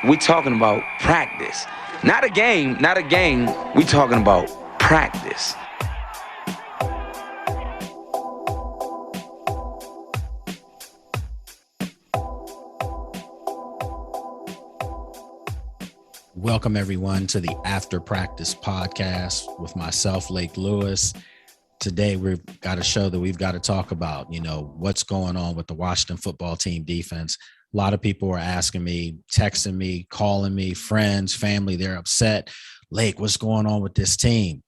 we talking about practice. Not a game, not a game. We talking about practice. Welcome, everyone, to the After Practice podcast with myself, Lake Lewis. Today, we've got a show that we've got to talk about, what's going on with the Washington football team defense. A lot of people are asking me, texting me, calling me, friends, family, they're upset. Lake, what's going on with this team?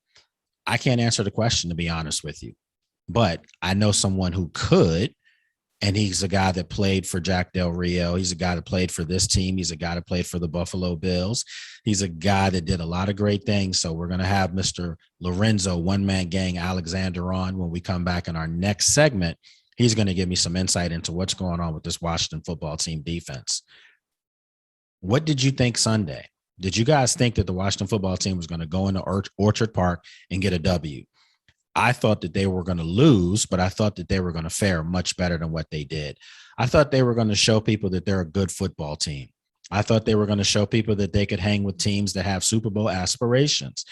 I can't answer the question, to be honest with you, but I know someone who could. And he's a guy that played for Jack Del Rio. He's a guy that played for this team. He's a guy that played for the Buffalo Bills. He's a guy that did a lot of great things. So we're going to have Mr. Lorenzo, one-man gang Alexander, on when we come back in our next segment. He's going to give me some insight into what's going on with this Washington football team defense. What did you think Sunday? Did you guys think that the Washington football team was going to go into Orchard Park and get a W? I thought that they were going to lose, but I thought that they were going to fare much better than what they did. I thought they were going to show people that they're a good football team. I thought they were going to show people that they could hang with teams that have Super Bowl aspirations.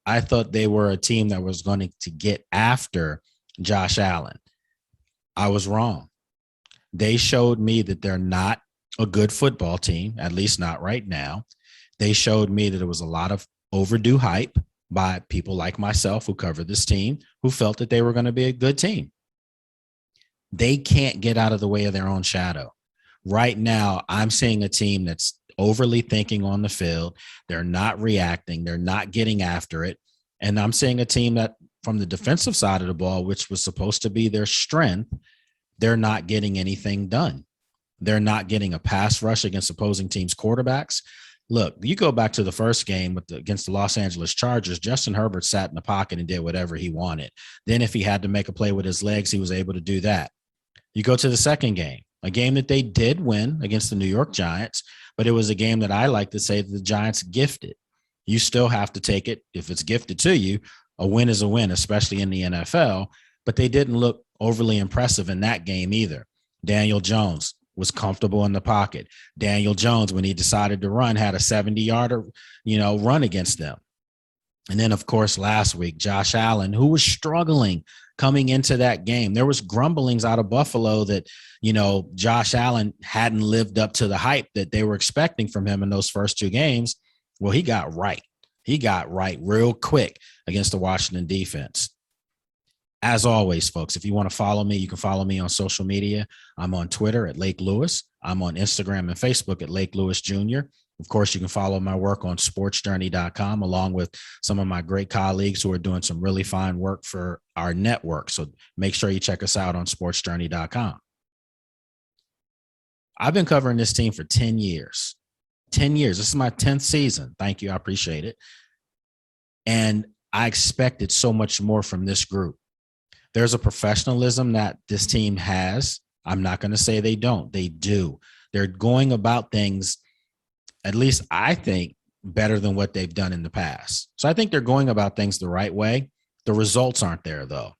I thought they were a team that was going to get after Josh Allen. I was wrong. They showed me that they're not a good football team, at least not right now. They showed me that it was a lot of overdue hype by people like myself who covered this team, who felt that they were going to be a good team. They can't get out of the way of their own shadow. Right now, I'm seeing a team that's overly thinking on the field. They're not reacting. They're not getting after it. And I'm seeing a team that, from the defensive side of the ball, which was supposed to be their strength, they're not getting anything done. They're not getting a pass rush against opposing teams' quarterbacks. Look, you go back to the first game against the Los Angeles Chargers, Justin Herbert sat in the pocket and did whatever he wanted. Then if he had to make a play with his legs, he was able to do that. You go to the second game, a game that they did win against the New York Giants, but it was a game that I like to say that the Giants gifted. You still have to take it. If it's gifted to you, a win is a win, especially in the NFL, but they didn't look overly impressive in that game either. Daniel Jones was comfortable in the pocket. Daniel Jones, when he decided to run, had a 70-yarder, run against them. And then, of course, last week, Josh Allen, who was struggling coming into that game. There was grumblings out of Buffalo that, Josh Allen hadn't lived up to the hype that they were expecting from him in those first two games. Well, he got right. He got right real quick against the Washington defense. As always, folks, if you want to follow me, you can follow me on social media. I'm on Twitter at Lake Lewis. I'm on Instagram and Facebook at Lake Lewis Jr. Of course, you can follow my work on sportsjourney.com, along with some of my great colleagues who are doing some really fine work for our network. So make sure you check us out on sportsjourney.com. I've been covering this team for 10 years. 10 years. This is my 10th season. Thank you. I appreciate it. And I expected so much more from this group. There's a professionalism that this team has. I'm not going to say they don't. They do. They're going about things, at least I think, better than what they've done in the past. So I think they're going about things the right way. The results aren't there, though.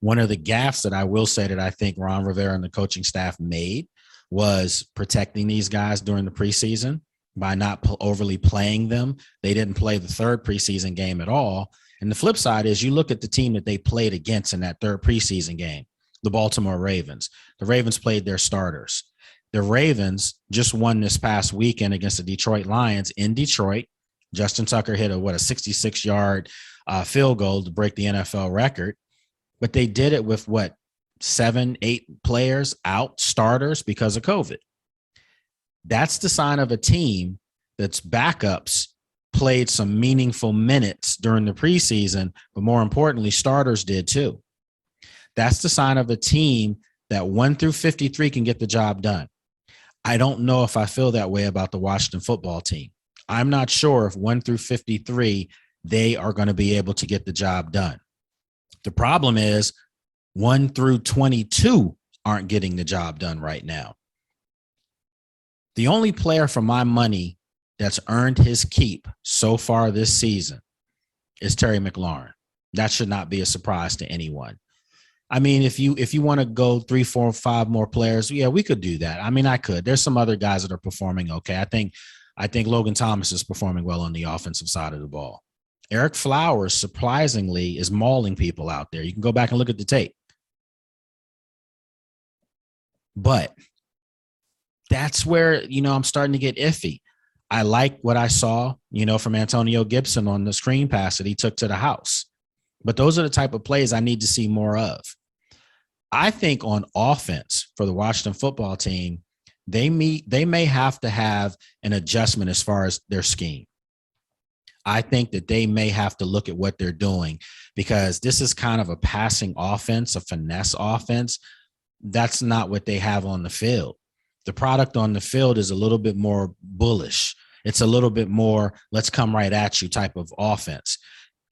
One of the gaffes that I will say that I think Ron Rivera and the coaching staff made was protecting these guys during the preseason by not overly playing them. They didn't play the third preseason game at all. And the flip side is you look at the team that they played against in that third preseason game, the Baltimore Ravens. The Ravens played their starters. The Ravens just won this past weekend against the Detroit Lions in Detroit. Justin Tucker hit a 66-yard field goal to break the NFL record. But they did it with 7, 8 players out, starters, because of COVID. That's the sign of a team that's backups played some meaningful minutes during the preseason, but more importantly, starters did too. That's the sign of a team that 1 through 53 can get the job done. I don't know if I feel that way about the Washington football team. I'm not sure if 1 through 53, they are going to be able to get the job done. The problem is 1 through 22 aren't getting the job done right now. The only player for my money that's earned his keep so far this season is Terry McLaurin. That should not be a surprise to anyone. I mean, if you want to go 3, 4, 5 more players, yeah, we could do that. I mean, I could. There's some other guys that are performing okay. I think Logan Thomas is performing well on the offensive side of the ball. Eric Flowers, surprisingly, is mauling people out there. You can go back and look at the tape. But that's where, I'm starting to get iffy. I like what I saw, from Antonio Gibson on the screen pass that he took to the house. But those are the type of plays I need to see more of. I think on offense for the Washington football team, they may have to have an adjustment as far as their scheme. I think that they may have to look at what they're doing, because this is kind of a passing offense, a finesse offense. That's not what they have on the field. The product on the field is a little bit more bullish. It's a little bit more, let's come right at you type of offense.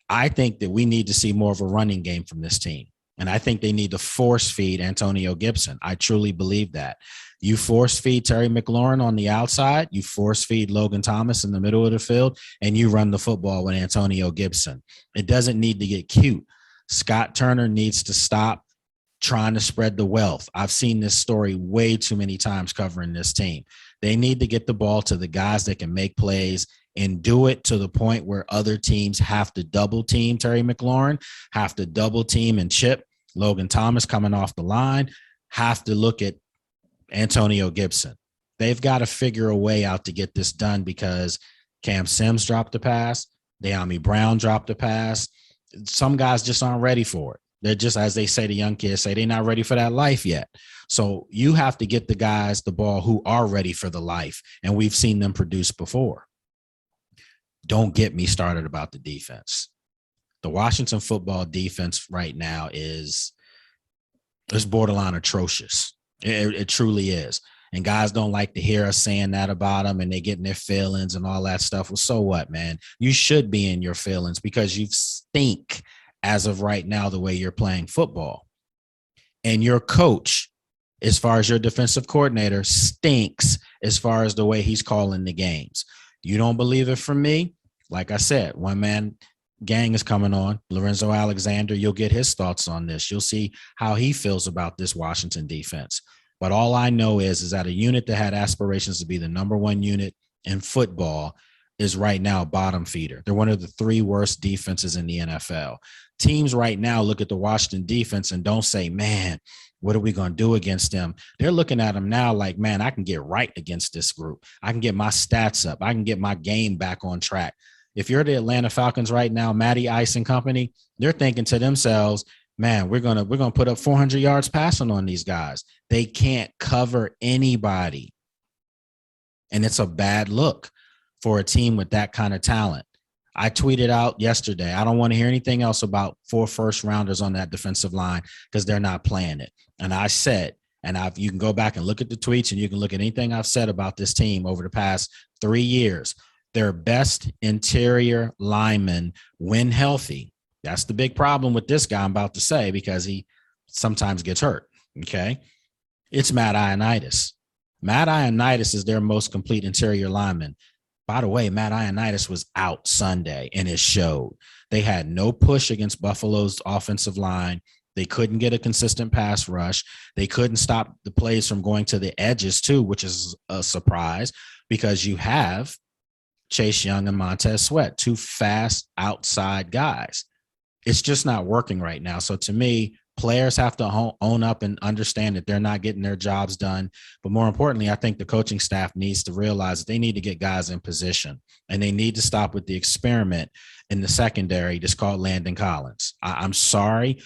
I think that we need to see more of a running game from this team. And I think they need to force feed Antonio Gibson. I truly believe that. You force feed Terry McLaurin on the outside, you force feed Logan Thomas in the middle of the field, and you run the football with Antonio Gibson. It doesn't need to get cute. Scott Turner needs to stop trying to spread the wealth. I've seen this story way too many times covering this team. They need to get the ball to the guys that can make plays and do it to the point where other teams have to double team Terry McLaurin, have to double team and chip Logan Thomas coming off the line, have to look at Antonio Gibson. They've got to figure a way out to get this done, because Cam Sims dropped the pass. De'Ami Brown dropped the pass. Some guys just aren't ready for it. They're just, as they say, the young kids say, they're not ready for that life yet. So you have to get the guys the ball who are ready for the life, and we've seen them produce before. Don't get me started about the defense. The Washington football defense right now is borderline atrocious. It truly is. And guys don't like to hear us saying that about them, and they get in their feelings and all that stuff. Well, so what, man? You should be in your feelings, because you stink as of right now the way you're playing football. And your coach, as far as your defensive coordinator, stinks as far as the way he's calling the games. You don't believe it from me? Like I said, one man gang is coming on. Lorenzo Alexander, you'll get his thoughts on this. You'll see how he feels about this Washington defense. But all I know is that a unit that had aspirations to be the number one unit in football is right now a bottom feeder. They're one of the 3 worst defenses in the NFL. Teams right now look at the Washington defense and don't say, man, what are we going to do against them? They're looking at them now like, man, I can get right against this group. I can get my stats up. I can get my game back on track. If you're the Atlanta Falcons right now, Matty Ice and company, they're thinking to themselves, man, we're gonna put up 400 yards passing on these guys. They can't cover anybody. And it's a bad look for a team with that kind of talent. I tweeted out yesterday, I don't want to hear anything else about 4 first-rounders on that defensive line, because they're not playing it. And I said, you can go back and look at the tweets, and you can look at anything I've said about this team over the past 3 years. Their best interior linemen, when healthy. That's the big problem with this guy I'm about to say, because he sometimes gets hurt, okay? It's Matt Ioannidis. Matt Ioannidis is their most complete interior lineman. By the way, Matt Ioannidis was out Sunday, and it showed. They had no push against Buffalo's offensive line. They couldn't get a consistent pass rush. They couldn't stop the plays from going to the edges too, which is a surprise, because you have Chase Young and Montez Sweat, 2 fast outside guys. It's just not working right now. So to me, players have to own up and understand that they're not getting their jobs done. But more importantly, I think the coaching staff needs to realize that they need to get guys in position, and they need to stop with the experiment in the secondary that's called Landon Collins. I'm sorry.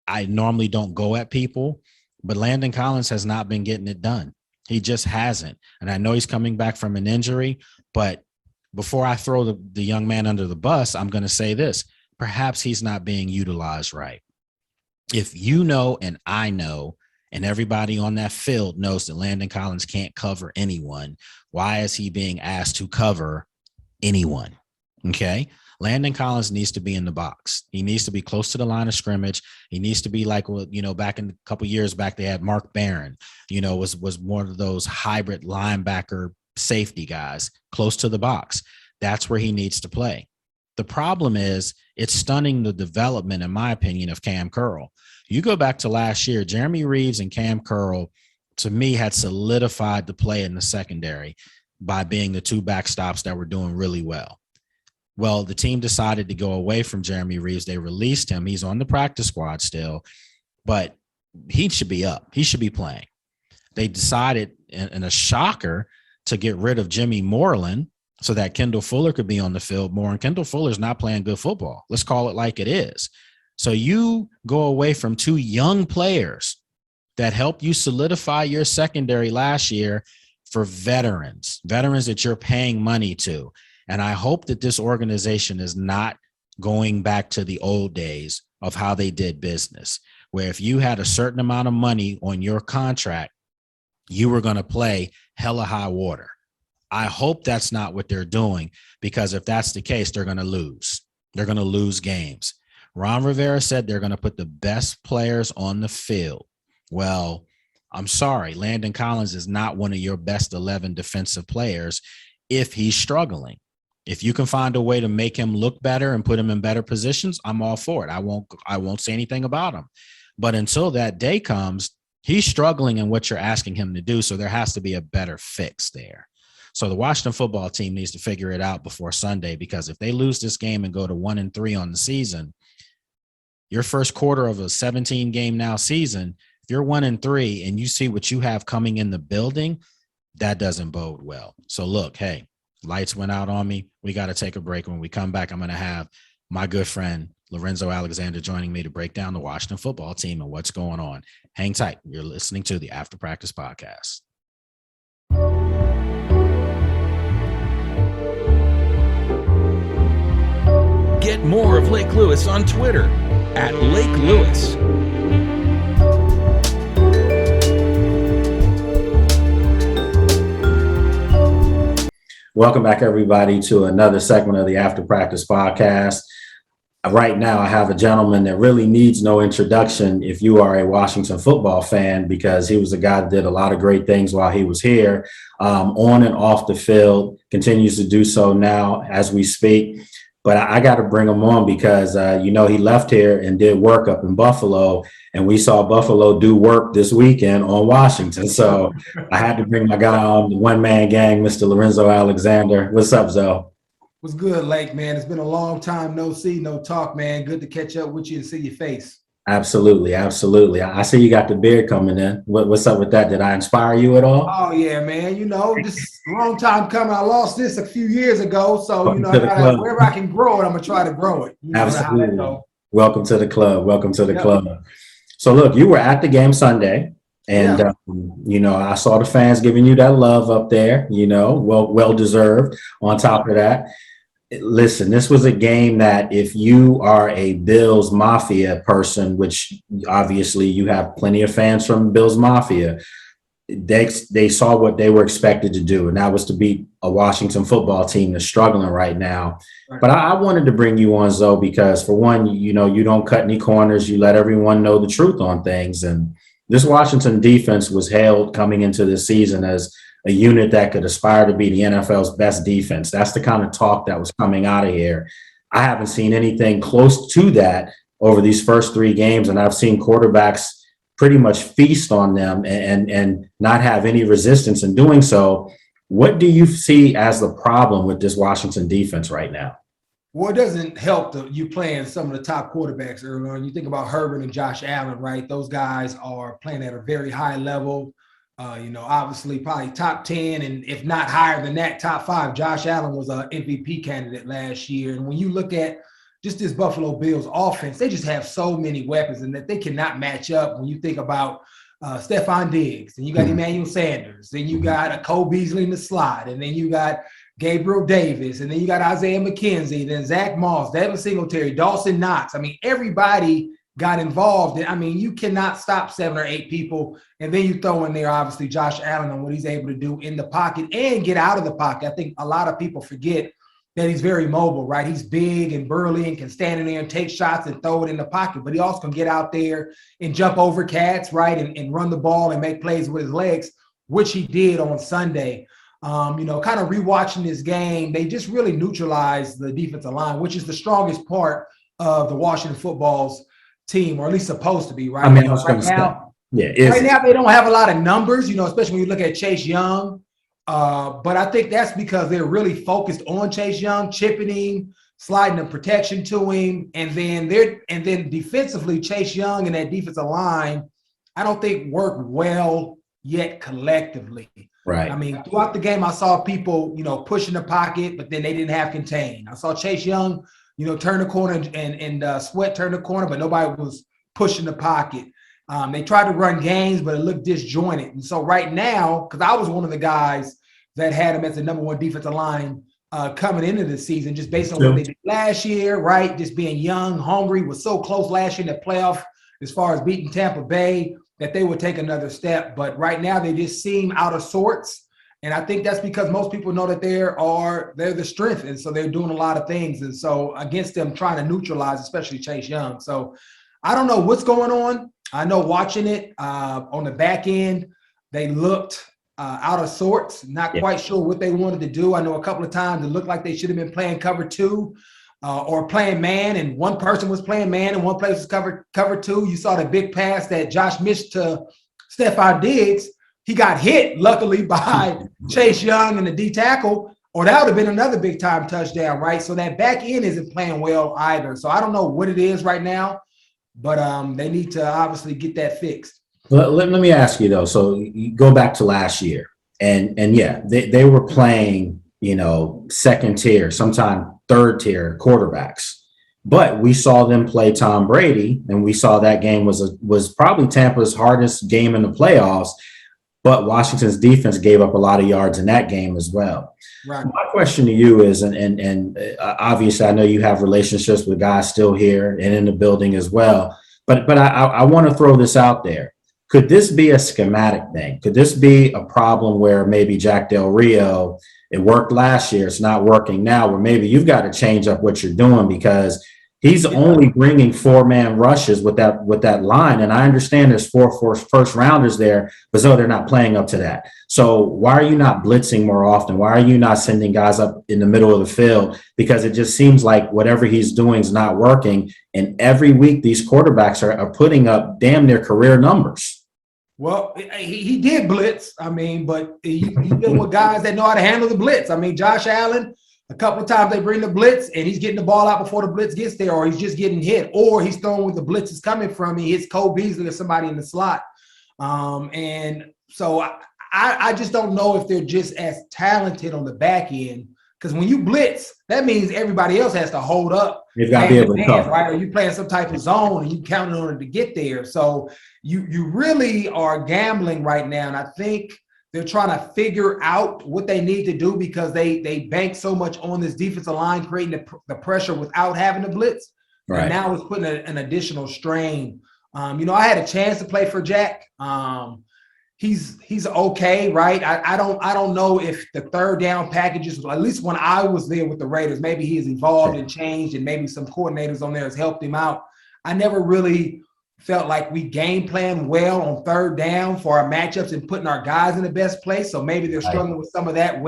I normally don't go at people, but Landon Collins has not been getting it done. He just hasn't. And I know he's coming back from an injury, but before I throw the young man under the bus, I'm going to say this. Perhaps he's not being utilized right. If you know, and I know, and everybody on that field knows that Landon Collins can't cover anyone, why is he being asked to cover anyone? Okay. Landon Collins needs to be in the box. He needs to be close to the line of scrimmage. He needs to be like, back in a couple years back, they had Mark Barron, was one of those hybrid linebacker safety guys close to the box. That's where he needs to play. The problem is it's stunning the development, in my opinion, of Cam Curl. You go back to last year, Jeremy Reeves and Cam Curl, to me, had solidified the play in the secondary by being the two backstops that were doing really well. Well, the team decided to go away from Jeremy Reeves. They released him. He's on the practice squad still, but he should be up. He should be playing. They decided in a shocker to get rid of Jimmy Moreland so that Kendall Fuller could be on the field more. And Kendall Fuller's not playing good football. Let's call it like it is. So you go away from two young players that helped you solidify your secondary last year for veterans that you're paying money to. And I hope that this organization is not going back to the old days of how they did business, where if you had a certain amount of money on your contract, you were going to play hella high water. I hope that's not what they're doing, because if that's the case, they're going to lose. They're going to lose games. Ron Rivera said they're going to put the best players on the field. Well, I'm sorry, Landon Collins is not one of your best 11 defensive players if he's struggling. If you can find a way to make him look better and put him in better positions, I'm all for it. I won't say anything about him. But until that day comes, he's struggling in what you're asking him to do, so there has to be a better fix there. So the Washington football team needs to figure it out before Sunday, because if they lose this game and go to 1-3 on the season, your first quarter of a 17-game now season, if you're 1-3 and you see what you have coming in the building, that doesn't bode well. So look, hey, lights went out on me. We got to take a break. When we come back, I'm going to have my good friend Lorenzo Alexander joining me to break down the Washington football team and what's going on. Hang tight. You're listening to the After Practice Podcast. Get more of Lake Lewis on Twitter at Lake Lewis. Welcome back, everybody, to another segment of the After Practice Podcast. Right now, I have a gentleman that really needs no introduction if you are a Washington football fan, because he was a guy that did a lot of great things while he was here, on and off the field, continues to do so now as we speak. But I got to bring him on because, he left here and did work up in Buffalo, and we saw Buffalo do work this weekend on Washington. So I had to bring my guy on, the one-man gang, Mr. Lorenzo Alexander. What's up, Zo? What's good, Lake, man? It's been a long time, no see, no talk, man. Good to catch up with you and see your face. Absolutely, absolutely. I see you got the beard coming in. What's up with that? Did I inspire you at all? Oh, yeah, man. This is a long time coming. I lost this a few years ago. So, wherever I can grow it, I'm going to try to grow it. Absolutely. Welcome to the club. Welcome to the club. So, look, you were at the game Sunday. And, I saw the fans giving you that love up there, well-deserved. On top of that, listen, this was a game that if you are a Bills Mafia person, which obviously you have plenty of fans from Bills Mafia, they saw what they were expected to do, and that was to beat a Washington football team that's struggling right now. Right. But I wanted to bring you on, Zoe, because for one, you don't cut any corners. You let everyone know the truth on things. And this Washington defense was hailed coming into this season as a unit that could aspire to be the NFL's best defense. That's the kind of talk that was coming out of here. I haven't seen anything close to that over these first three games, and I've seen quarterbacks pretty much feast on them and not have any resistance in doing so. What do you see as the problem with this Washington defense right now? Well, it doesn't help you playing some of the top quarterbacks early on. You think about Herbert and Josh Allen, right? Those guys are playing at a very high level. Obviously probably top 10, and if not higher than that, top 5. Josh Allen was an MVP candidate last year. And when you look at just this Buffalo Bills offense, they just have so many weapons and that they cannot match up. When you think about Stephon Diggs, and you got Emmanuel Sanders, then you got a Cole Beasley in the slot, and then you got Gabriel Davis, and then you got Isaiah McKenzie, then Zach Moss, Devin Singletary, Dawson Knox. I mean, everybody got involved. You cannot stop 7 or 8 people. And then you throw in there, obviously, Josh Allen and what he's able to do in the pocket and get out of the pocket. I think a lot of people forget that he's very mobile, right? He's big and burly and can stand in there and take shots and throw it in the pocket, but he also can get out there and jump over cats, right? And run the ball and make plays with his legs, which he did on Sunday. Kind of rewatching this game, they just really neutralized the defensive line, which is the strongest part of the Washington football's team, or at least supposed to be, right? I mean, I was going to say, Right now they don't have a lot of numbers, especially when you look at Chase Young. But I think that's because they're really focused on Chase Young, chipping him, sliding the protection to him, and then defensively, Chase Young and that defensive line, I don't think work well yet collectively. Right. I mean, throughout the game, I saw people, pushing the pocket, but then they didn't have contain. I saw Chase Young, turn the corner and Sweat turn the corner, but nobody was pushing the pocket. They tried to run games, but it looked disjointed. And so right now, because I was one of the guys that had him as the number one defensive line coming into the season, just based on what they did last year, right? Just being young, hungry, was so close last year in the playoff as far as beating Tampa Bay that they would take another step. But right now they just seem out of sorts. And I think that's because most people know that they're the strength. And so they're doing a lot of things. And so against them trying to neutralize, especially Chase Young. So I don't know what's going on. I know watching it on the back end, they looked out of sorts, not quite sure what they wanted to do. I know a couple of times it looked like they should have been playing cover two or playing man, and one person was playing man and one place was cover two. You saw the big pass that Josh missed to Stephon Diggs. He got hit, luckily, by Chase Young and the D tackle, or that would have been another big time touchdown, right? So that back end isn't playing well either. So I don't know what it is right now, but they need to obviously get that fixed. Let me ask you though. So you go back to last year, and yeah, they were playing, second tier, sometimes third tier quarterbacks. But we saw them play Tom Brady, and we saw that game was probably Tampa's hardest game in the playoffs. But Washington's defense gave up a lot of yards in that game as well. Right. My question to you is, and obviously I know you have relationships with guys still here and in the building as well, but I want to throw this out there. Could this be a schematic thing? Could this be a problem where maybe Jack Del Rio, it worked last year, it's not working now, where maybe you've got to change up what you're doing because he's only bringing 4-man rushes with that line. And I understand there's four first rounders there, but so they're not playing up to that. So why are you not blitzing more often? Why are you not sending guys up in the middle of the field? Because it just seems like whatever he's doing is not working. And every week these quarterbacks are putting up damn near career numbers. Well, he did blitz. I mean, but he deal with guys that know how to handle the blitz. I mean, Josh Allen, a couple of times they bring the blitz and he's getting the ball out before the blitz gets there, or he's just getting hit, or he's throwing where the blitz is coming from. He hits Cole Beasley or somebody in the slot. And so I just don't know if they're just as talented on the back end, because when you blitz, that means everybody else has to hold up. You've got to be able to cover, right? Or you playing some type of zone and you counting on it to get there. So you really are gambling right now. And I think they're trying to figure out what they need to do because they bank so much on this defensive line, creating the pressure without having to blitz. Right. And now it's putting an additional strain. I had a chance to play for Jack. He's okay, right? I don't know if the third down packages, at least when I was there with the Raiders, maybe he has evolved and changed, and maybe some coordinators on there has helped him out. I never really felt like we game plan well on third down for our matchups and putting our guys in the best place. So maybe they're struggling with some of that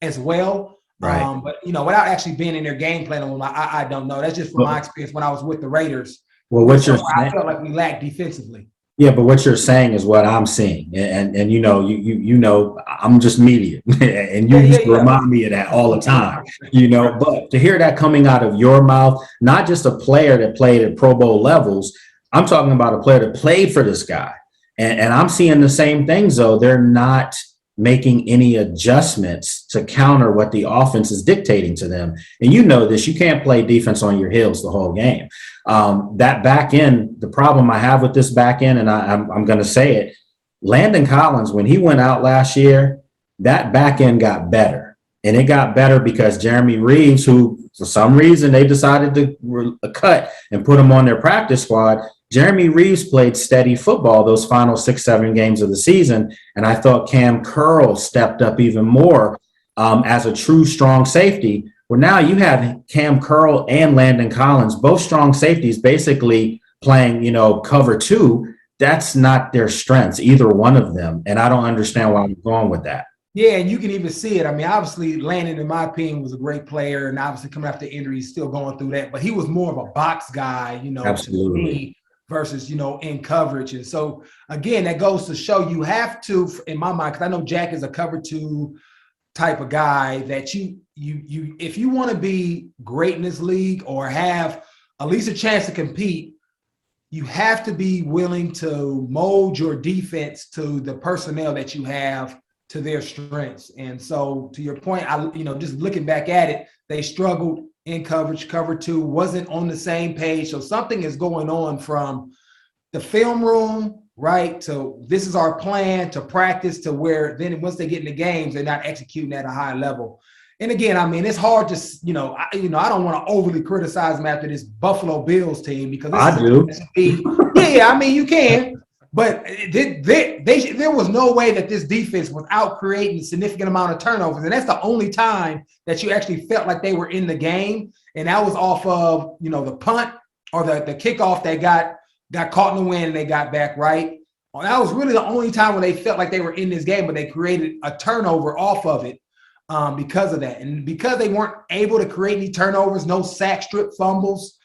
as well. Right. But without actually being in their game plan, I don't know. That's just from my experience when I was with the Raiders. Well, I felt like we lacked defensively. Yeah, but what you're saying is what I'm seeing, and you know, I'm just media, and you used to remind me of that all the time, But to hear that coming out of your mouth, not just a player that played at Pro Bowl levels, I'm talking about a player that played for this guy, and I'm seeing the same things though. They're not making any adjustments to counter what the offense is dictating to them. And you know this, you can't play defense on your heels the whole game. That back end, the problem I have with this back end, and I'm going to say it, Landon Collins, when he went out last year, that back end got better. And it got better because Jeremy Reeves, who for some reason they decided to cut and put him on their practice squad, Jeremy Reeves played steady football those final 6-7 games of the season. And I thought Cam Curl stepped up even more as a true strong safety. Well, now you have Cam Curl and Landon Collins, both strong safeties, basically playing, cover two. That's not their strengths, either one of them. And I don't understand why I'm going with that. Yeah, and you can even see it. I mean, obviously, Landon, in my opinion, was a great player, and obviously coming after injury, he's still going through that. But he was more of a box guy, Absolutely. To me, versus, in coverage. And so, again, that goes to show you have to, in my mind, because I know Jack is a cover two type of guy, that you if you want to be great in this league or have at least a chance to compete, you have to be willing to mold your defense to the personnel that you have, to their strengths. And so, to your point, just looking back at it, they struggled in coverage. Cover two wasn't on the same page. So something is going on from the film room, right, to this is our plan, to practice, to where then once they get in the games, they're not executing at a high level. And again, I mean, it's hard to, I don't want to overly criticize them after this Buffalo Bills team, because I do. Yeah, I mean, you can. But there was no way that this defense, without creating a significant amount of turnovers, and that's the only time that you actually felt like they were in the game, and that was off of, the punt or the kickoff that got caught in the wind and they got back, right? Well, that was really the only time when they felt like they were in this game, but they created a turnover off of it because of that. And because they weren't able to create any turnovers, no sack, strip fumbles,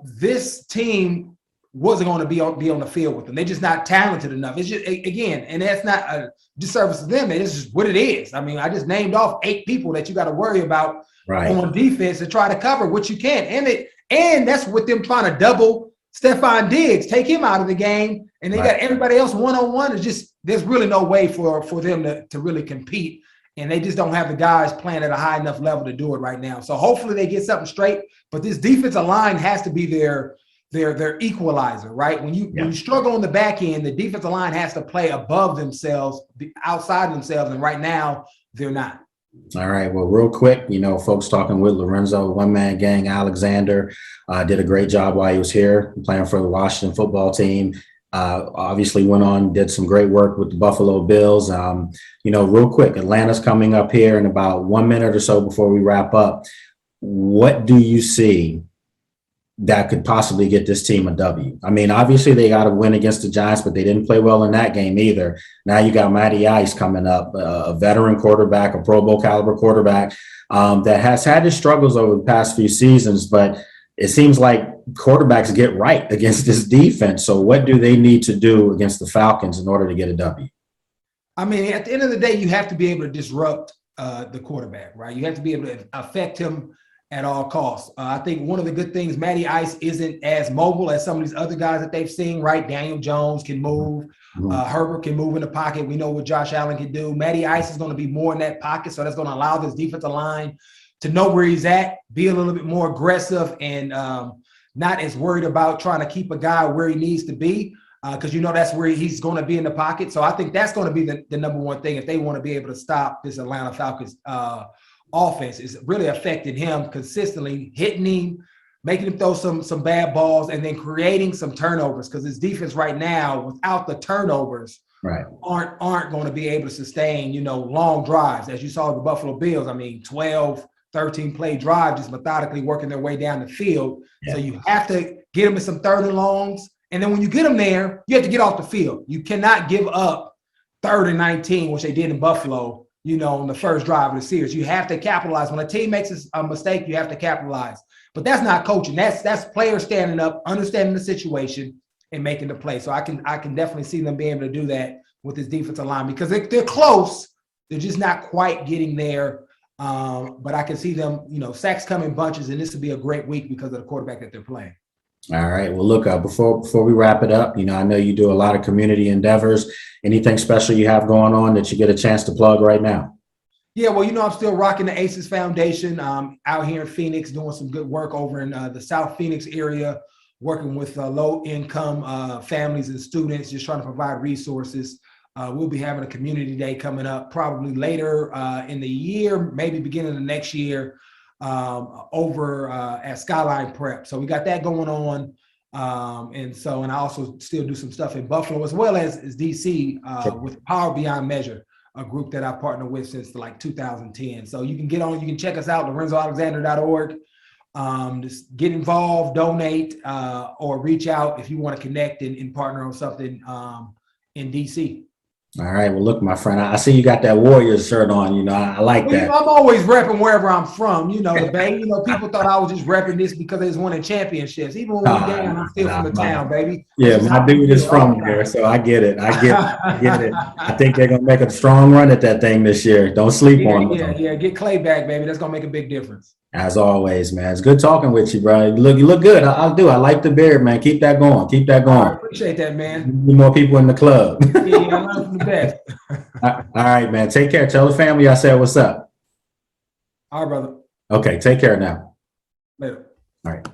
this team wasn't going to be on the field with them. They're just not talented enough. It's just, again, and that's not a disservice to them. It's just what it is. I mean, I just named off 8 people that you got to worry about on defense to try to cover what you can. And that's with them trying to double Stephon Diggs, take him out of the game, and they got everybody else one-on-one. It's just, there's really no way for them to really compete. And they just don't have the guys playing at a high enough level to do it right now. So hopefully they get something straight. But this defensive line has to be their equalizer, right? When you struggle on the back end, the defensive line has to play above themselves, outside themselves, and right now they're not. All right. Well, real quick, folks talking with Lorenzo, one-man gang, Alexander, did a great job while he was here playing for the Washington football team. Obviously went on, did some great work with the Buffalo Bills. Real quick, Atlanta's coming up here in about 1 minute or so before we wrap up. What do you see that could possibly get this team a W? I mean, obviously they got to win against the Giants, but they didn't play well in that game either. Now you got Matty Ice coming up, a veteran quarterback, a Pro Bowl caliber quarterback that has had his struggles over the past few seasons, but it seems like quarterbacks get right against this defense. So what do they need to do against the Falcons in order to get a W? I mean, at the end of the day, you have to be able to disrupt the quarterback, right? You have to be able to affect him at all costs. I think one of the good things, Matty Ice isn't as mobile as some of these other guys that they've seen, right? Daniel Jones can move. Herbert can move in the pocket. We know what Josh Allen can do. Matty Ice is going to be more in that pocket, so that's going to allow this defensive line to know where he's at, be a little bit more aggressive, and not as worried about trying to keep a guy where he needs to be, because that's where he's going to be in the pocket. So I think that's going to be the number one thing if they want to be able to stop this Atlanta Falcons offense, is really affecting him consistently, hitting him, making him throw some bad balls, and then creating some turnovers, because his defense right now, without the turnovers, aren't going to be able to sustain, long drives. As you saw the Buffalo Bills, I mean, 12, 13 play drive, just methodically working their way down the field. So you have to get them in some third and longs. And then when you get them there, you have to get off the field. You cannot give up 3rd and 19, which they did in Buffalo, on the first drive of the series. You have to capitalize. When a team makes a mistake, you have to capitalize. But that's not coaching. That's players standing up, understanding the situation, and making the play. So I can definitely see them being able to do that with this defensive line, because they're close. They're just not quite getting there. But I can see them, sacks come in bunches, and this would be a great week because of the quarterback that they're playing. All right. Well, look, before we wrap it up, I know you do a lot of community endeavors. Anything special you have going on that you get a chance to plug right now? Yeah, well, I'm still rocking the ACES Foundation out here in Phoenix, doing some good work over in the South Phoenix area, working with low-income families and students, just trying to provide resources. We'll be having a community day coming up probably later in the year, maybe beginning of next year, over at Skyline Prep. So we got that going on. And I also still do some stuff in Buffalo as well as DC with Power Beyond Measure, a group that I partnered with since like 2010. So you can check us out, LorenzoAlexander.org. Just get involved, donate, or reach out if you want to connect and partner on something in DC. All right. Well, look, my friend, I see you got that Warriors shirt on. You know, I like that. I'm always repping wherever I'm from. You know, the baby. You know, people thought I was just repping this because they was winning championships. Even when we down, I'm still from the town, baby. Yeah, my dude is from there, so I get it. I get it. I think they're gonna make a strong run at that thing this year. Don't sleep on them. Yeah. Get Clay back, baby. That's gonna make a big difference. As always, man. It's good talking with you, bro. You look good. I do. I like the beard, man. Keep that going. Keep that going. I appreciate that, man. Need more people in the club. Yeah, I learned from the best. All right, man. Take care. Tell the family I said what's up. All right, brother. Okay, take care now. Later. All right.